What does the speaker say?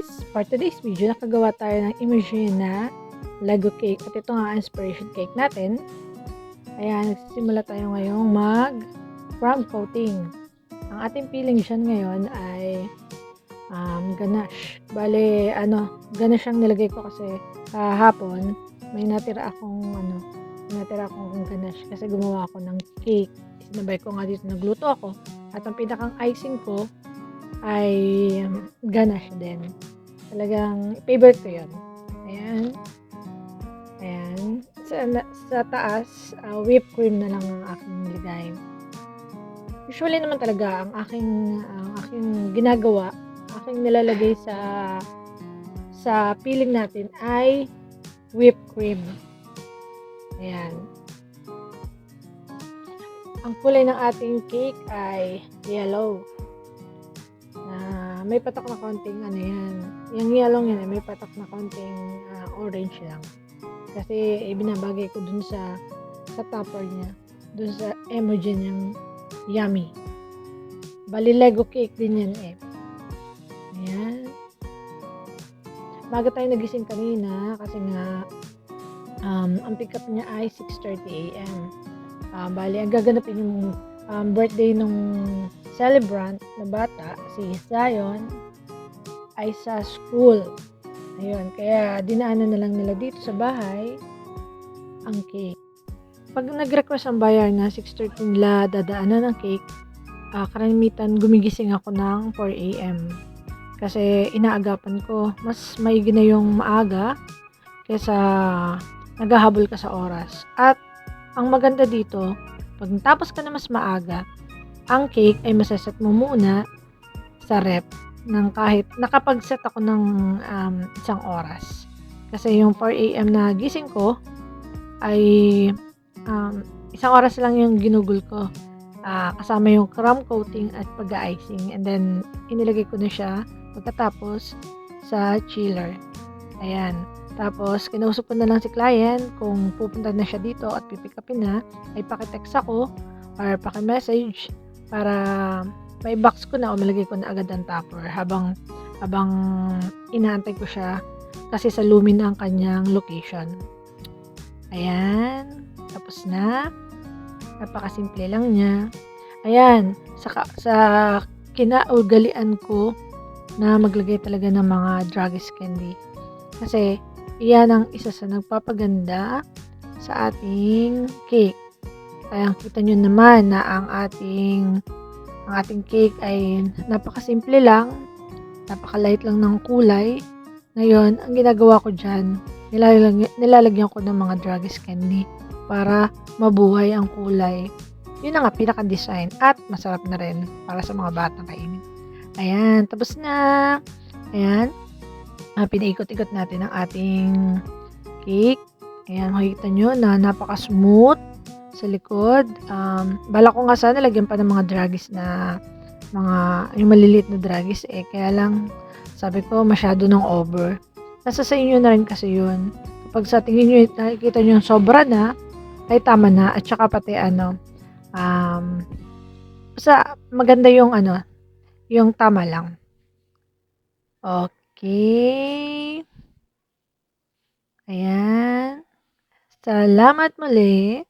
For today's video, nakagawa tayo ng emoji na Lego cake. At ito nga ang inspiration cake natin. Ayan, nagsisimula tayo ngayong mag-crumb coating. Ang ating peeling dyan ngayon ay ganache. Bale, ganache ang nilagay ko kasi kahapon may natira akong ganache kasi gumawa ako ng cake. Sinabay ko nga dito, nagluto ako. At ang pinakang icing ko ay ganache din. Talagang favorite ko yun. Ayan. Ayan. Sa taas, whipped cream na lang ang aking nilagay. Usually naman talaga ang aking ginagawa, aking nilalagay sa peeling natin ay whipped cream. Ayan. Ang kulay ng ating cake ay yellow. May patak na konting yung yellow yan, may patak na konting orange lang. Kasi ibinabagay ko dun sa topper niya, dun sa emoji niyang yummy. Bali Lego cake din yan eh. Ayan. Bago tayo nagising kanina kasi nga ang pick up niya ay 6:30 AM. Bali ang gaganapin yung birthday nung celebrant na bata, si Zion, ay sa school. Ayun, kaya dinaanan na lang nila dito sa bahay ang cake. Pag nag-request ang buyer na 6:30 nila dadaanan ng cake, karamitan gumigising ako ng 4 AM. Kasi inaagapan ko, mas maigi na yung maaga kaysa naghahabol ka sa oras. At ang maganda dito, pag natapos ka na mas maaga, ang cake ay masaset mo muna sa rep ng kahit nakapag-set ako ng isang oras. Kasi yung 4 AM na gising ko ay isang oras lang yung ginugol ko. Kasama yung crumb coating at pag-icing. And then, inilagay ko na siya pagkatapos sa chiller. Ayan. Tapos, kinausap ko na lang si client kung pupunta na siya dito at pipick upin na, ay pakitext ako or pakimessage para may box ko na o malagay ko na agad ang topper habang inaantay ko siya kasi sa Lumin ang kanyang location. Ayan. Tapos na. Napakasimple lang niya. Ayan. Sa kinaugalian ko na maglagay talaga ng mga Dragis candy. Kasi iyan ang isa sa nagpapaganda sa ating cake. Kaya kita nyo naman na ang ating cake ay napakasimple lang, napakalight lang ng kulay. Ngayon, ang ginagawa ko dyan, nilalagyan ko ng mga Dragis candy para mabuhay ang kulay. Yun na nga, pinaka-design at masarap na rin para sa mga batang kainin. Ayan, tapos na. Ayan, pinaikot-ikot natin ang ating cake. Ayan, makikita nyo na napaka-smooth sa likod. Bala ko nga sana lagyan pa ng mga Dragis na yung maliliit na Dragis kaya lang sabi ko masyado ng over. Nasa sa inyo na rin kasi yun. Kapag sa tingin nyo nakikita nyo yung sobra na, ay tama na. At saka pati maganda yung yung tama lang. Okay. Ayan. Salamat muli.